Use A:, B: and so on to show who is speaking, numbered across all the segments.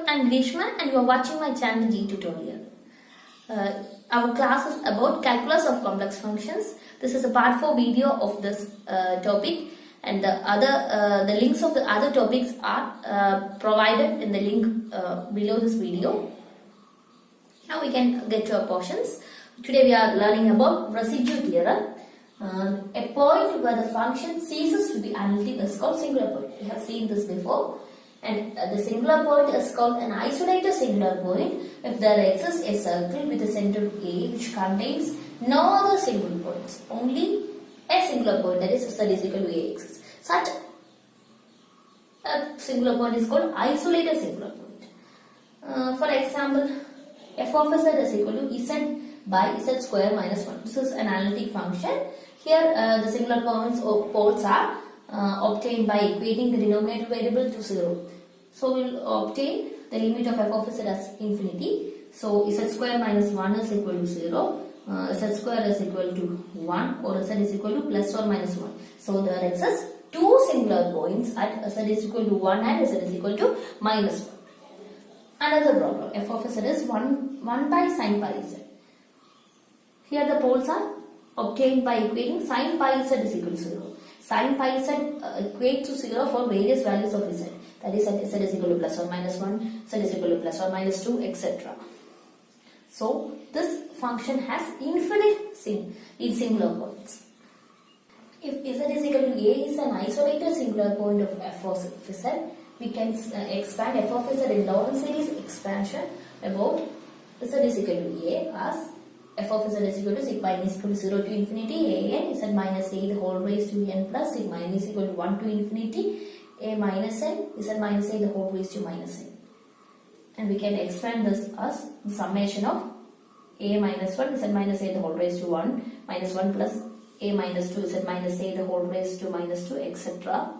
A: I'm Grishma and you are watching my channel G Tutorial. Our class is about calculus of complex functions. This is a part 4 video of this topic, and the links of the other topics are provided in the link below this video. Now we can get to our portions. Today we are learning about residue theorem. A point where the function ceases to be analytic is called singular point. We have seen this before. And the singular point is called an isolated singular point if there exists a circle with a center A which contains no other single points. Only a singular point, that is z is equal to A exists. Such a singular point is called isolated singular point. For example, f of z is equal to z by z square minus 1. This is an analytic function. Here the singular points or poles are obtained by equating the denominator variable to 0. So we will obtain the limit of f of z as infinity. So z square minus 1 is equal to 0. Z square is equal to 1, or z is equal to plus or minus 1. So there exists two singular points at z is equal to 1 and z is equal to minus 1. Another problem, f of z is 1 by sin pi z. Here the poles are obtained by equating sin pi z is equal to 0. Sin pi z equates to 0 for various values of z. That is, z is equal to plus or minus 1, z is equal to plus or minus 2, etc. So this function has infinite singular points. If z is equal to A is an isolated singular point of f of z, we can expand f of z in Laurent series expansion about z is equal to A as f of z is equal to sigma n is equal to 0 to infinity a n z minus a the whole raised to n plus sigma n is equal to 1 to infinity a minus n z minus a the whole raised to minus n. And we can expand this as the summation of a minus 1 z minus a the whole raised to 1 minus 1 plus a minus 2 z minus a the whole raised to minus 2, etc.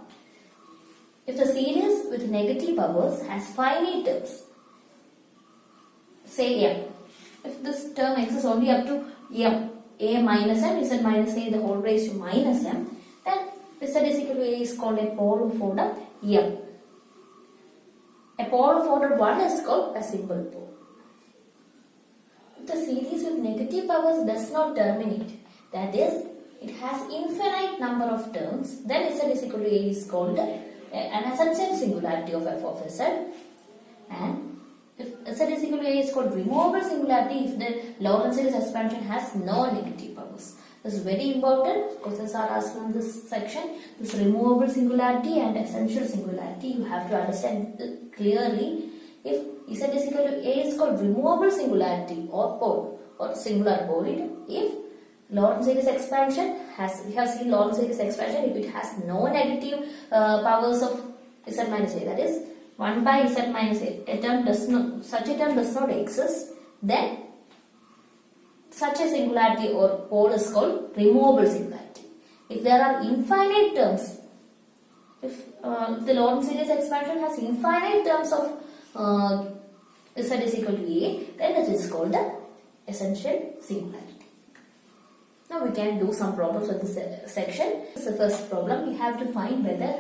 A: If the series with negative powers has finite terms, say m. If this term exists only up to m, a minus m, z minus a the whole raised to minus m, then z is equal to a is called a pole of order m. A pole of order 1 is called a simple pole. If the series with negative powers does not terminate, that is, it has infinite number of terms, then z is equal to a is called an essential singularity of f of z. And if z is equal to a is called removable singularity if the Laurent series expansion has no negative powers. This is very important. Questions are asked from this section. This removable singularity and essential singularity, you have to understand clearly. If z is equal to a is called removable singularity or pole or singular point if Laurent series expansion has, we have seen Laurent series expansion if it has no negative powers of z minus a, that is 1 by z minus a, such a term does not exist, then such a singularity or pole is called removable singularity. If there are infinite terms, if the Laurent series expansion has infinite terms of z is equal to a, then it is called the essential singularity. Now we can do some problems with this section. This is the first problem. We have to find whether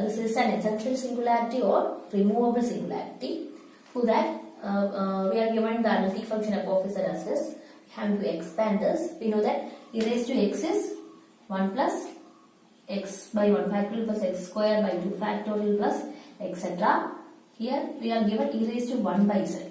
A: this is an essential singularity or removable singularity. For that, we are given the analytic function f of z as this. We have to expand this. We know that e raised to x is 1 plus x by 1 factorial plus x square by 2 factorial plus etc. Here we are given e raised to 1 by z.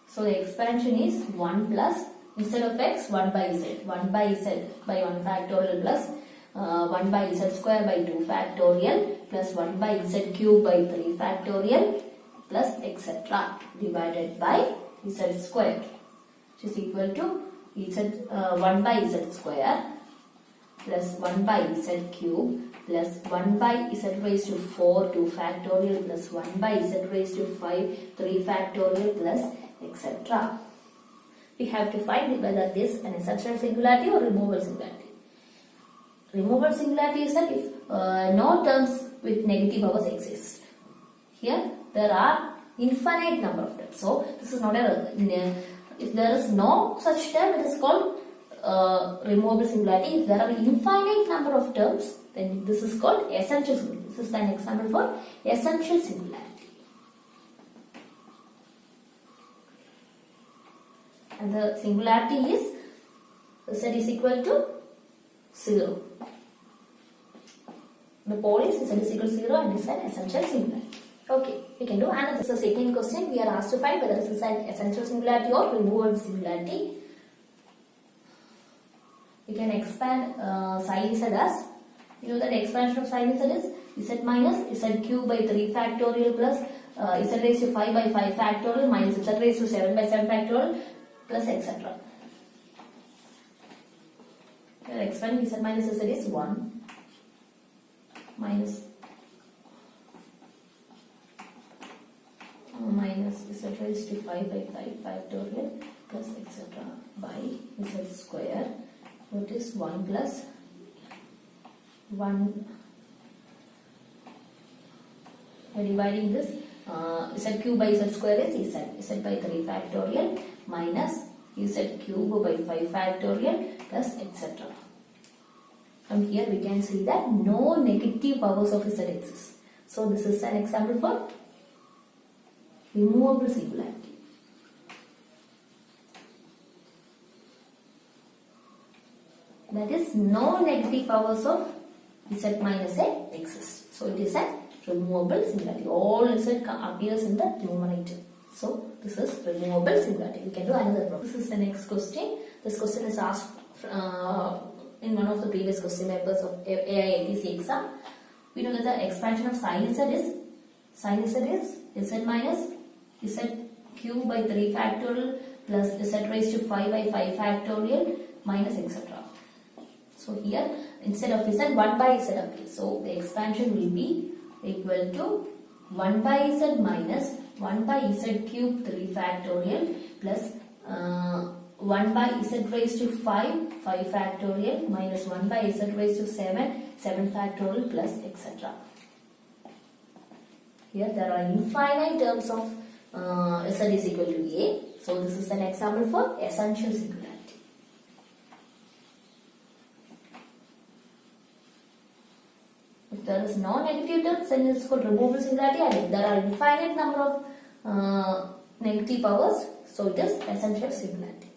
A: So the expansion is 1 plus, instead of x, 1 by z. 1 by z by 1 factorial plus 1 by z square by 2 factorial plus 1 by z cube by 3 factorial plus etc. divided by z square, which is equal to 1 by z square plus 1 by z cube plus 1 by z raised to 4 2 factorial plus 1 by z raised to 5 3 factorial plus etc. We have to find whether this is an essential singularity or removable singularity. Removable singularity is that if no terms with negative powers exist. Here there are infinite number of terms. So this is not a, if there is no such term, it is called removable singularity. If there are infinite number of terms, then this is called essential singularity. This is an example for essential singularity. and the singularity is z is equal to 0. The pole is z is equal to 0 and is an essential singularity. Okay, we can do another. So second question, we are asked to find whether this is an essential singularity or removable singularity. We can expand sin z as, you know that the expansion of sin z is z minus z cube by 3 factorial plus z raised to 5 by 5 factorial minus z raised to 7 by 7 factorial plus etc. Here expanding z minus z is 1 minus z raised to 5 by 5 factorial plus etc. by z square, which is 1 plus 1. We are dividing this z cube by z square is z by 3 factorial minus z cube by 5 factorial plus etc. From here we can see that no negative powers of z exist. So this is an example for removable singularity. That is, no negative powers of z minus a exist. So it is a removable singularity. All z appears in the numerator. So this is removable singularity. We can do another problem. This is the next question. This question is asked in one of the previous question papers of AAI exam. We know that the expansion of sin z is z minus z cube by 3 factorial plus z raised to 5 by 5 factorial minus etc. So here instead of z 1 by z appears. So the expansion will be equal to 1 by z minus 1 by z cube 3 factorial plus 1 by z raised to 5 factorial minus 1 by z raised to 7 factorial plus etc. Here there are infinite terms of z is equal to a. So this is an example for essential singularity. If there is no negative terms, then it is called removable singularity, and if there are infinite number of negative powers, so it is essential singularity.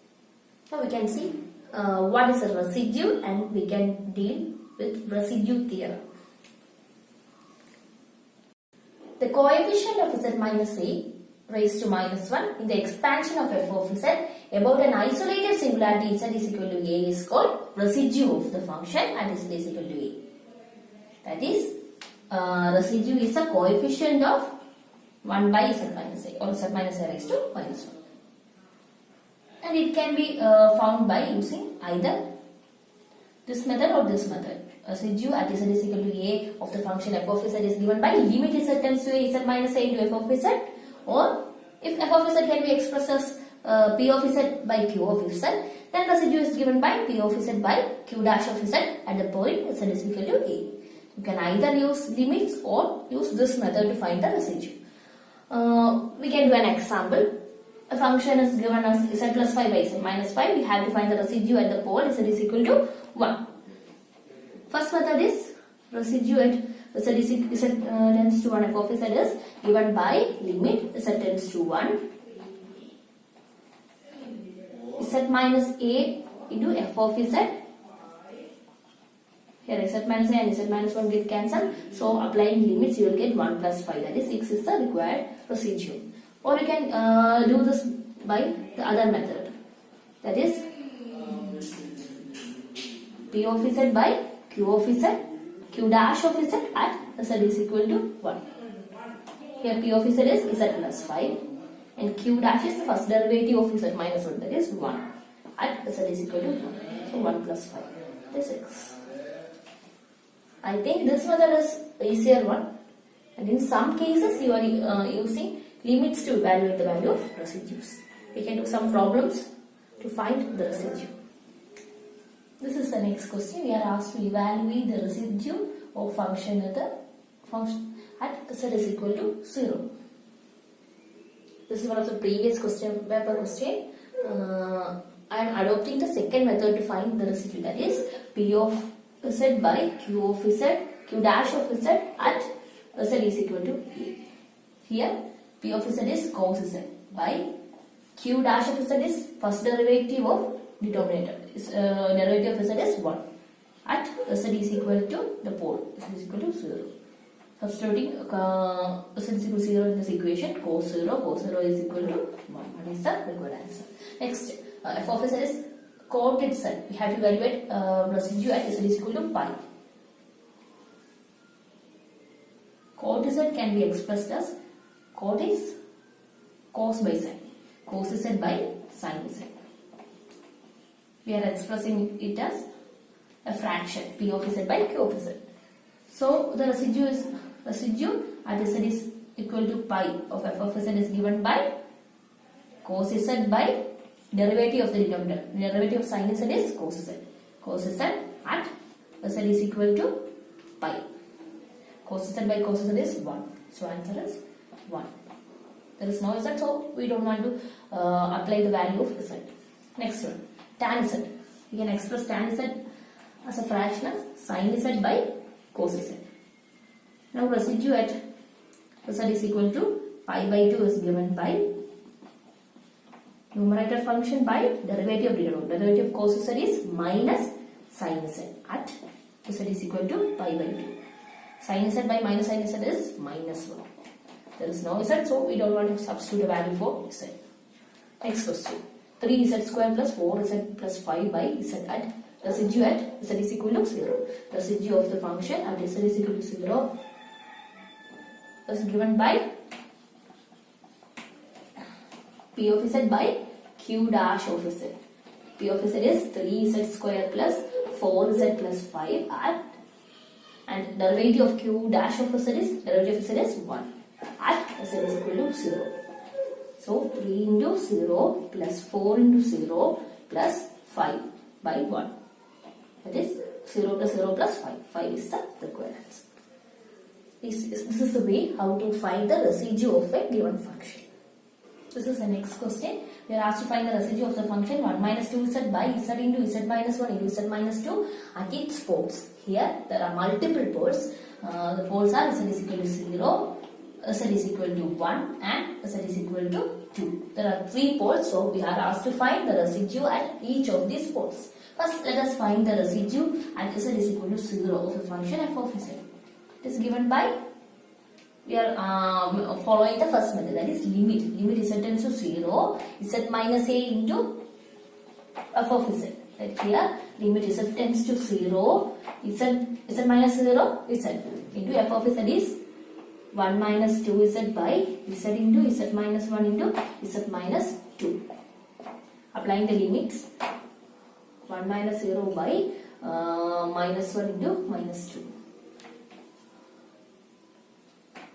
A: Now we can see what is a residue, and we can deal with residue theorem. The coefficient of z minus a raised to minus 1 in the expansion of f of z about an isolated singularity z is equal to a is called residue of the function and z is equal to a. That is, residue is a coefficient of 1 by z minus a or z minus a raised to minus 1. And it can be found by using either this method or this method. Residue at z is equal to a of the function f of z is given by limit z tends to a z minus a into f of z, or if f of z can be expressed as p of z by q of z, then residue is given by p of z by q dash of z at the point z is equal to a. You can either use limits or use this method to find the residue. We can do an example. A function is given as z plus 5 by z minus 5. We have to find the residue at the pole z is equal to 1. First method is residue at z tends to 1 f of z is given by limit z tends to 1 z minus a into f of z. Here z minus a and z minus 1 get cancelled. So applying limits you will get 1 plus 5, that is 6 is the required residue. Or you can do this by the other method, that is p of z by q of z, q dash of z at z is equal to 1. Here p of z is z plus 5 and q dash is the first derivative of z minus 1, that is 1 at z is equal to 1. So 1 plus 5, that is 6. I think this method is easier one, and in some cases you are using limits to evaluate the value of residues. We can do some problems to find the residue. This is the next question. We are asked to evaluate the residue of function at the function at z is equal to 0. This is one of the previous paper question. I am adopting the second method to find the residue, that is p of z by q of z, q dash of z at z is equal to a. Here p of z is cos z by q dash of z is first derivative of denominator. Derivative of z is 1. At z is equal to the pole, z is equal to 0. Substituting z is equal to 0 in this equation, cos 0 is equal to 1. What is the required answer? Next, f of z is coordinate z. We have to evaluate residue at z is equal to pi. Coord z can be expressed as coord is cos by sin, cos z by sin z. We are expressing it as a fraction, p of z by q of z. So the residue at z is equal to pi of f of z is given by cos z by derivative of the denominator. Derivative of sin z is cos z. Cos z at z is equal to pi. Cos z by cos z is 1. So answer is 1. There is no z, so we don't want to apply the value of z. Next one, tan z. We can express tan z as a fraction of sin z by cos z. Now residue at z is equal to pi by 2 is given by numerator function by derivative of denominator. Derivative of cos z is minus sin z at z is equal to pi by 2. Sin z by minus sin z is minus 1. There is no z, so we don't want to substitute a value for z. Next question. 3z square plus 4z plus 5 by z at residue at z is equal to 0. Residue of the function at z is equal to 0 is given by p of z by q dash of z. P of z is 3z square plus 4z plus 5 at, and derivative of q dash of z is 1 at z is equal to 0. So 3 into 0 plus 4 into 0 plus 5 by 1. That is 0 plus 0 plus 5. 5 is the required answer. This is the way how to find the residue of a given function. This is the next question. We are asked to find the residue of the function 1 minus 2z by z into z minus 1 into z minus 2 at its poles. Here there are multiple poles. The poles are z is equal to 0, z is equal to 1 and z is equal to 2. There are 3 poles, so we are asked to find the residue at each of these poles. First, let us find the residue at z is equal to 0 of a function f of z. It is given by, we are following the first method, that is limit. Limit z tends to 0, z minus a into f of z. Right here, limit z tends to 0, z minus 0, z into f of z is 1 minus 2z by z into z minus 1 into z minus 2. Applying the limits, 1 minus 0 by minus 1 into minus 2.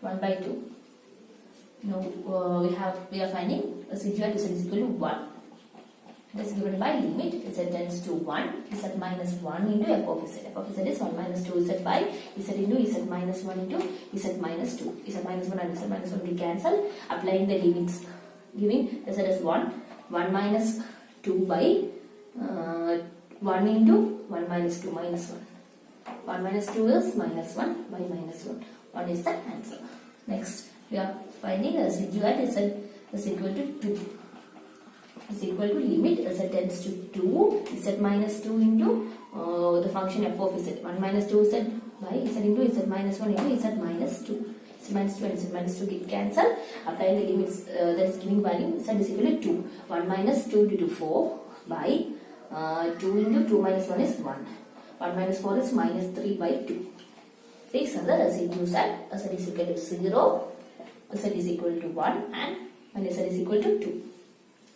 A: 1 by 2. Now we are finding residue at z is equal to 1. It is given by limit z tends to 1, z minus 1 into f of z. F of z is 1 minus 2z by z into z minus 1 into z minus 2. Z minus 1 and z minus 1 will cancel. Applying the limits, giving z as 1, 1 minus 2 by 1 into 1 minus 2 minus 1. 1 minus 2 is minus 1 by minus 1. 1 is the answer. Next, we are finding the residue at z is equal to 2. Is equal to limit z tends to 2, z minus 2 into the function f of z. 1 minus 2z by z into z minus 1 into z minus 2. Z minus 2 and z minus 2 get cancelled. Applying the limits, that is giving value z is equal to 2. 1 minus 2 into 4 by 2 into 2 minus 1 is 1. 1 minus 4 is minus 3 by 2. These are the residues at z is equal to 0, z is equal to 1 and when z is equal to 2.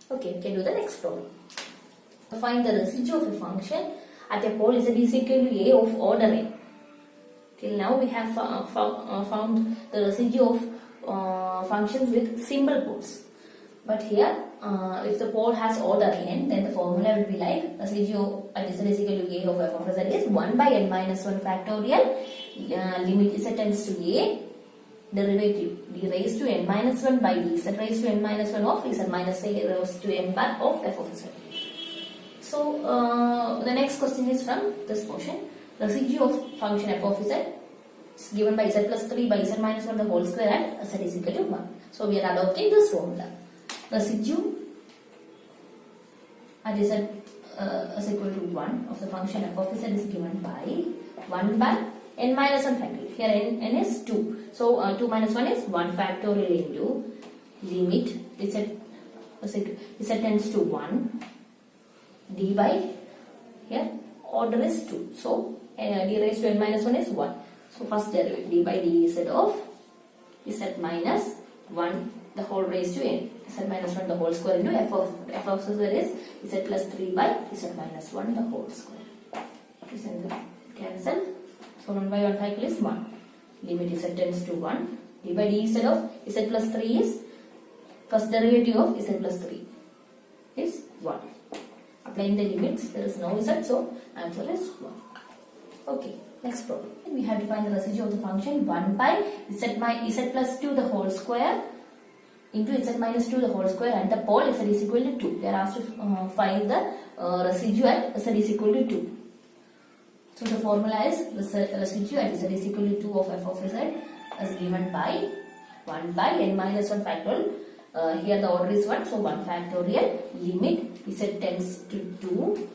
A: Okay, we can do the next problem. Find the residue of a function at a pole z is equal to a of order n. Till now we have found the residue of functions with simple poles. But here, if the pole has order n, then the formula will be like residue at z is equal to a of f of z is 1 by n minus 1 factorial, limit z tends to a, derivative d raised to n minus 1 by d z raised to n minus 1 of z minus a raised to n bar of f of z. So the next question is from this portion. Residue of function f of z is given by z plus 3 by z minus 1 the whole square at z is equal to 1. So we are adopting this formula. Residue at z is equal to 1 of the function f of z is given by 1 by n minus 1 factorial. Here n is 2. So 2 minus 1 is 1 factorial into limit z tends to 1 d by, here order is 2. So d raised to n minus 1 is 1. So first derivative d by dz of z minus 1 the whole raised to n, z minus 1 the whole square into f of z is z plus 3 by z minus 1 the whole square. Cancel. So 1 by 1 factorial is 1. Limit z tends to 1. d by dz of z plus 3 is first derivative of z plus 3 is 1. Applying the limits, there is no z, so answer is 1. Okay, next problem. We have to find the residue of the function 1 by z plus 2 the whole square into z minus 2 the whole square and the pole z is equal to 2. They are asked to find the residue at z is equal to 2. So the formula is residue at z is equal to 2 of f of z is given by 1 by n minus 1 factorial. Here the order is 1, so 1 factorial limit z tends to 2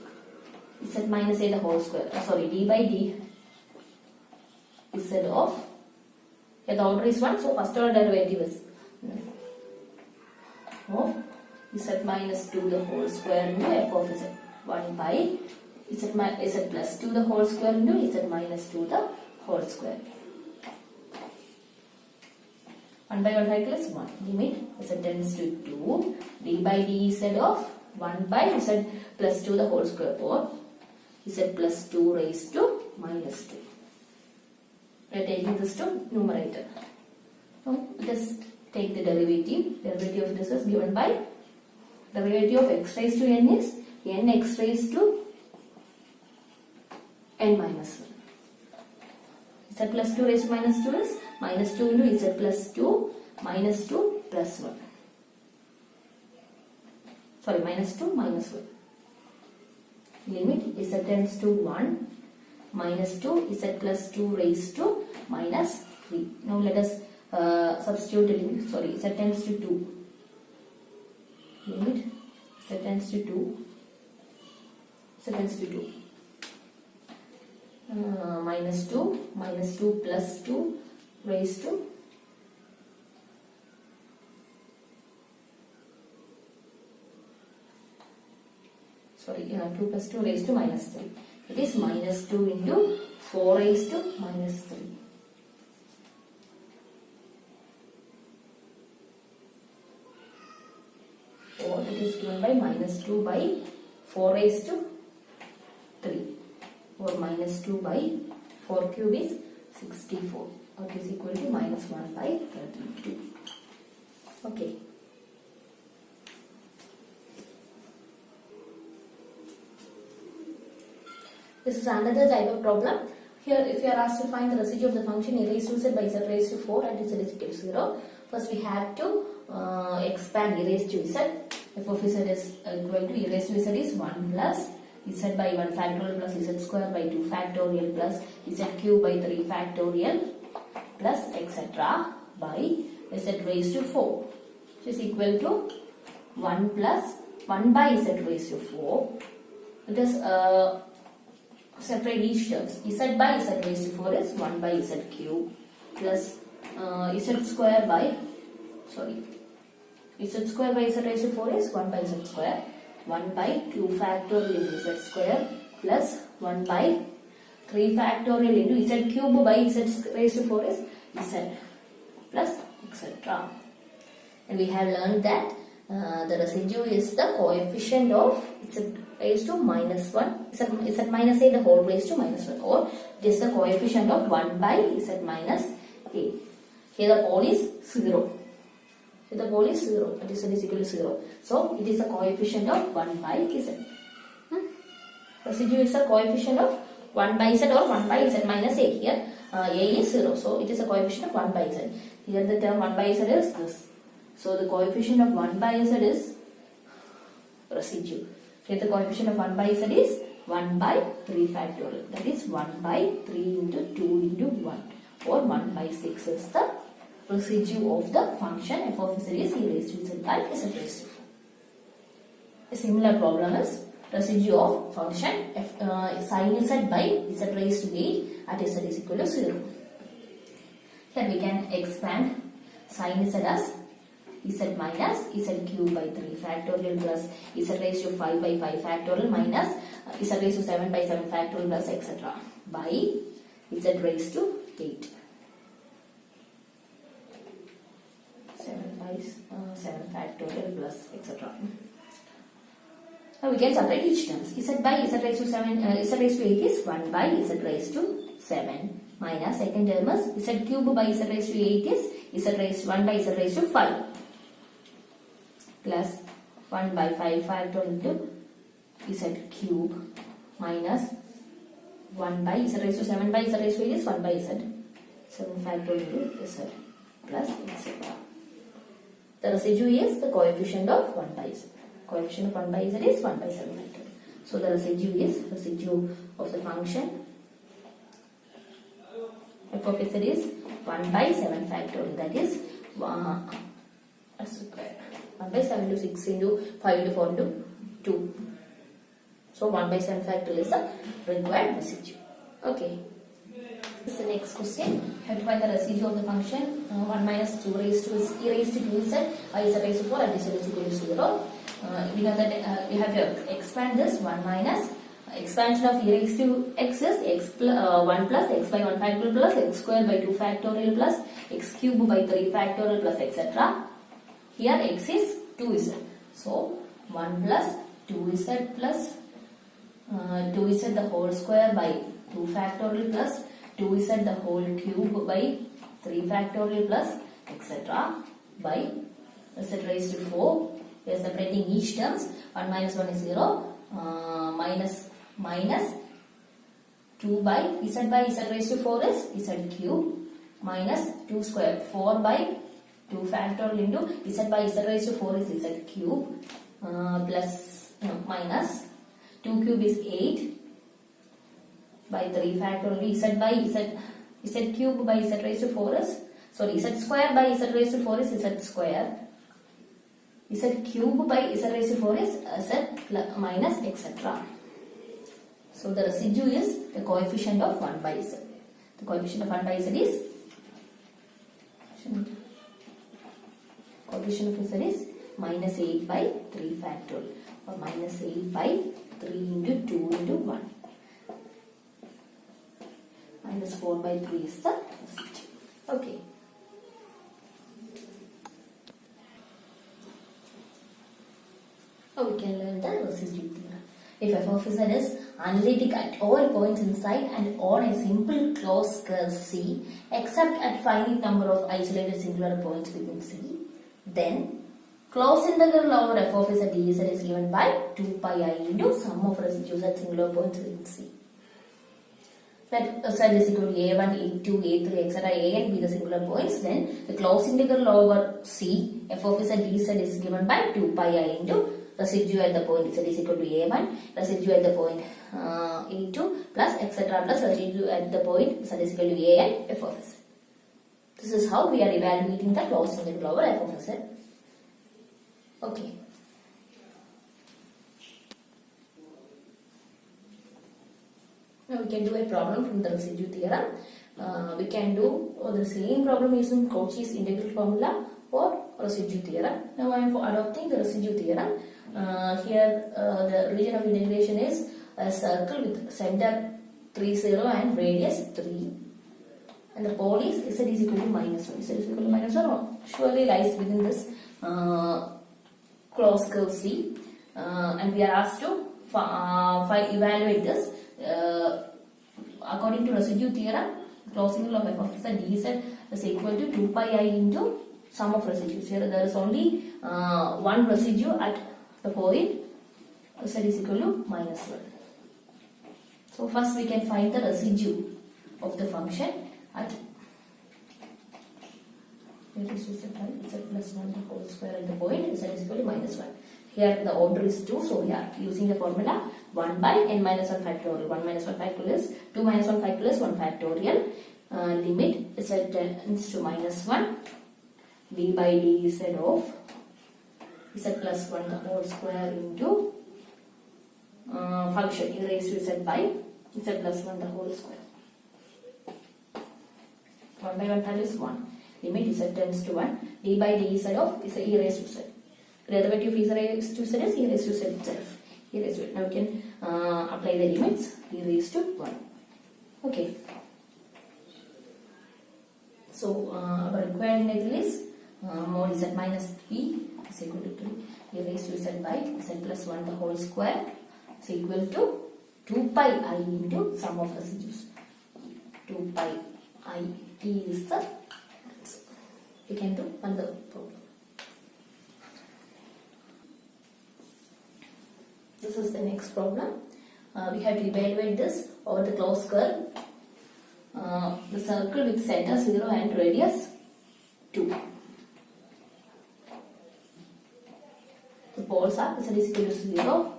A: z minus a the whole square. Sorry, d by d z of, here the order is 1, so first order derivative is of z minus 2 the whole square into f of z. 1 by z plus 2 the whole square into z minus 2 the whole square. 1 by 1 factorial is 1. Limit z tends to 2 d by dz of 1 by z plus 2 the whole square or z plus 2 raised to minus 2. We are taking this to numerator. So just take the derivative. Derivative of this is given by derivative of x raised to n is n x raised to n minus 1. Z plus 2 raised to minus 2 is minus 2 into z plus 2 minus 2 plus 1. Sorry, minus 2 minus 1. Limit z tends to 1 minus 2 z plus 2 raised to minus 3. Now let us substitute the limit. Sorry, z tends to 2. Limit z tends to 2. Z tends to 2. Minus 2 plus 2 raised to sorry 2 plus 2 raised to minus 3. It is minus 2 into 4 raised to minus 3. Or it is given by minus 2 by 4 raised to 3. Or minus 2 by 4 cube is 64. Or it is equal to minus 1 by 32. Okay. This is another type of problem. Here, if you are asked to find the residue of the function a raised to z by z raised to 4 and z is equal to 0, first we have to expand e raised to z. F of z is equal to e raised to z is 1 plus z by 1 factorial plus z square by 2 factorial plus z cube by 3 factorial plus etc. by z raised to 4, which is equal to 1 plus 1 by z raised to 4. Let us separate each terms. Z by z raised to 4 is 1 by z cube plus z square by z square by z raised to 4 is 1 by z square. 1 by 2 factorial into z square plus 1 by 3 factorial into z cube by z raised to 4 is z plus etc. And we have learned that the residue is the coefficient of z raised to minus 1, z minus a the whole raised to minus 1, or it is the coefficient of 1 by z minus a. Here the pole is 0. The pole is 0, that is z is equal to 0. So it is a coefficient of 1 by z. Residue is a coefficient of 1 by z or 1 by z minus a. Here a is 0, so it is a coefficient of 1 by z. Here the term 1 by z is this. So the coefficient of 1 by z is residue. Here the coefficient of 1 by z is 1 by 3 factorial. That is 1 by 3 into 2 into 1, or 1 by 6 is the residue of the function f of z is e raised to z by z raised to 4. A similar problem is residue of function sin z by z raised to 8 at z is equal to 0. Here we can expand sin z as z minus z cube by 3 factorial plus z raised to 5 by 5 factorial minus z raised to 7 by 7 factorial plus etc. by z raised to 8. 7 by 7 factorial plus etc. Now we can separate each terms. Z by z raised to 7, z raised to 8 is 1 by z raised to 7 minus second term is z cube by z raised to 8 is z raised 1 by z raised to 5 plus 1 by 5 factorial into z cube minus 1 by z raised to 7 by z raised to 8 is 1 by z 7 factorial into z plus etc. The residue is the coefficient of 1 by z. Coefficient of 1 by z is 1 by 7 factorial. So the residue is residue of the function f of z is 1 by 7 factorial. That is 1 by 7 into 6 into 5 into 4 into 2. So 1 by 7 factorial is the required residue. Okay. This is the next question. You have to find the residue of the function 1 minus 2 raised to e raised to 2z by z raised to 4 at z is equal to 0. We know that we have to expand this 1 minus expansion of e raised to x is 1 plus x by 1 factorial plus x square by 2 factorial plus x cube by 3 factorial plus etc. Here x is 2z. So 1 plus 2z plus 2z the whole square by 2 factorial plus 2z the whole cube by 3 factorial plus etc. by z raised to 4. We are separating each terms. 1 minus 1 is 0. Minus 2 by z raised to 4 is z cube minus 2 square 4 by 2 factorial into z by z raised to 4 is z cube plus minus 2 cube is 8 by 3 factorial z by z cube by z raised to 4 is z square by z raised to 4 is z square. Z cube by z raised to 4 is z minus etc. So the residue is the coefficient of 1 by z. The coefficient of 1 by z is minus 8 by 3 factorial or minus 8 by 3 into 2 into 1. Minus 4 by 3 is the residue. Okay. Now we can learn the residue theorem. If f of z is analytic at all points inside and on a simple closed curve C except at finite number of isolated singular points within C, then closed integral over f of z dz is given by 2 pi I into sum of residues at singular points within C. Let z is equal to a1, a2, a3, etc. a and b the singular points. Then the closed integral over C f of z dz is given by 2 pi I into residue at the point z is equal to a1, residue at the point a2 plus etc. plus residue at the point z is equal to a and f of z. This is how we are evaluating the closed integral over f of z. Okay. Now we can do a problem from the residue theorem. We can do the same problem using Cauchy's integral formula or residue theorem. Now I am adopting the residue theorem. Here the region of integration is a circle with center 3, 0 and radius 3. And the pole is z is equal to minus 1. Z is equal to minus 1 surely lies within this closed curve C. And we are asked to evaluate this. According to residue theorem, closing of f of z dz is equal to 2 pi I into sum of residues. Here there is only one residue at the point z is equal to minus 1. So first we can find the residue of the function at z plus 1 the whole square at the point z is equal to minus 1. Here the order is 2, so we are using the formula 1 by n minus 1 factorial. 1 minus 1 factorial is 2 minus 1 factorial is 1 factorial. Limit z tends to minus 1 d by dz of z plus 1 the whole square into function e raised to z by z plus 1 the whole square. 1 by 1 value is 1. Limit z tends to 1. D by dz of is e raised to z. Derivative of e raised to z is e raised to z itself. E raised to it. Now we can apply the limits. E raised to 1. Okay. So our required integral is mod z minus 3 is equal to 3 e raised to z by z plus 1 the whole square is equal to 2 pi I into sum of residues. 2 pi I t is the answer. We can do another problem. This is the next problem. We have to evaluate this over the closed curve. The circle with center 0 and radius 2. The poles are z is equal to 0,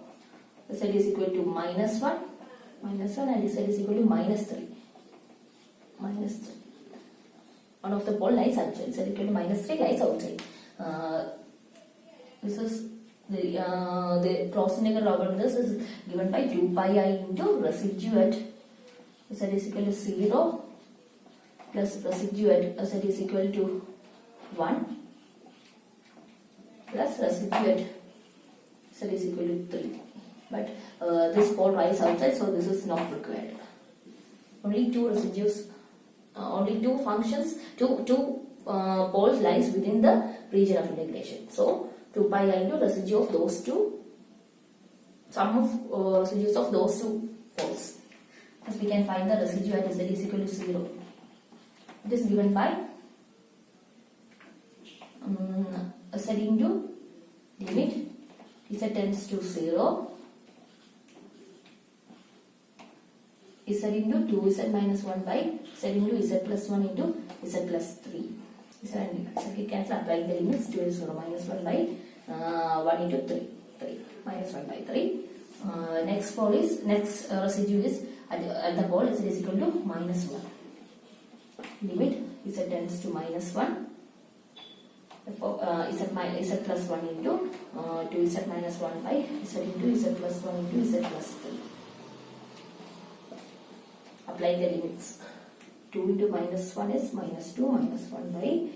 A: z is equal to minus 1, and z is equal to minus 3. Minus 3. One of the pole lies outside, z equal to minus 3 lies outside. This is the cross integral over this is given by 2 pi I into residue at z is equal to 0 plus residue at z is equal to 1 plus residue at z is equal to 3. But this pole lies outside, so this is not required. Only two residues, only two functions, two poles lies within the region of integration. So 2 pi I into residue of those two, sum of residues of those two poles. Thus we can find the residue at z is equal to 0. It is given by z into limit z tends to 0 z into 2z minus 1 by z into z plus 1 into z plus 3. Circuit cancel, applying the limits 2 is 0 minus 1 by 1 into 3 minus 1 by 3. Next pole is residue is at the pole z is equal to minus 1. Limit z tends to minus 1. Therefore z plus 1 into 2z minus 1 by z into z plus 1 into z plus 3. Apply the limits. 2 into minus 1 is minus 2 minus 1 by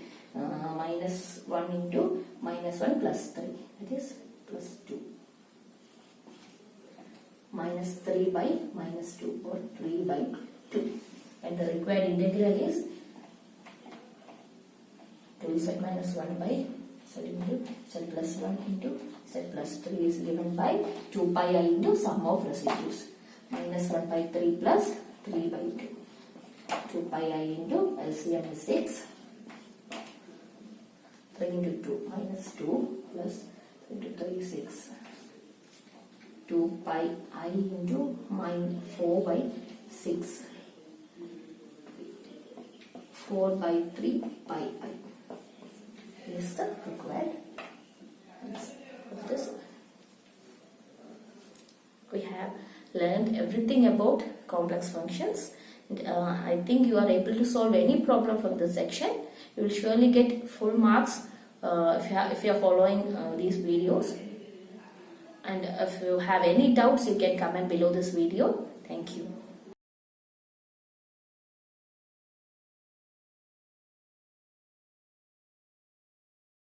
A: minus 1 into minus 1 plus 3, that is plus 2. Minus 3 by minus 2 or 3 by 2. And the required integral is 2z minus 1 by z into z plus 1 into z plus 3 is given by 2 pi I into sum of residues. Minus 1 by 3 plus 3 by 2. 2 pi I into LCM is 6. 3 into 2 minus 2 plus 3 into 3 is 6. 2 pi I into minus 4 by 6. 4 by 3 pi I. Is the required answer of this. We have learned everything about complex functions. And, I think you are able to solve any problem from this section. You will surely get full marks if you are following these videos. And if you have any doubts, you can comment below this video. Thank you.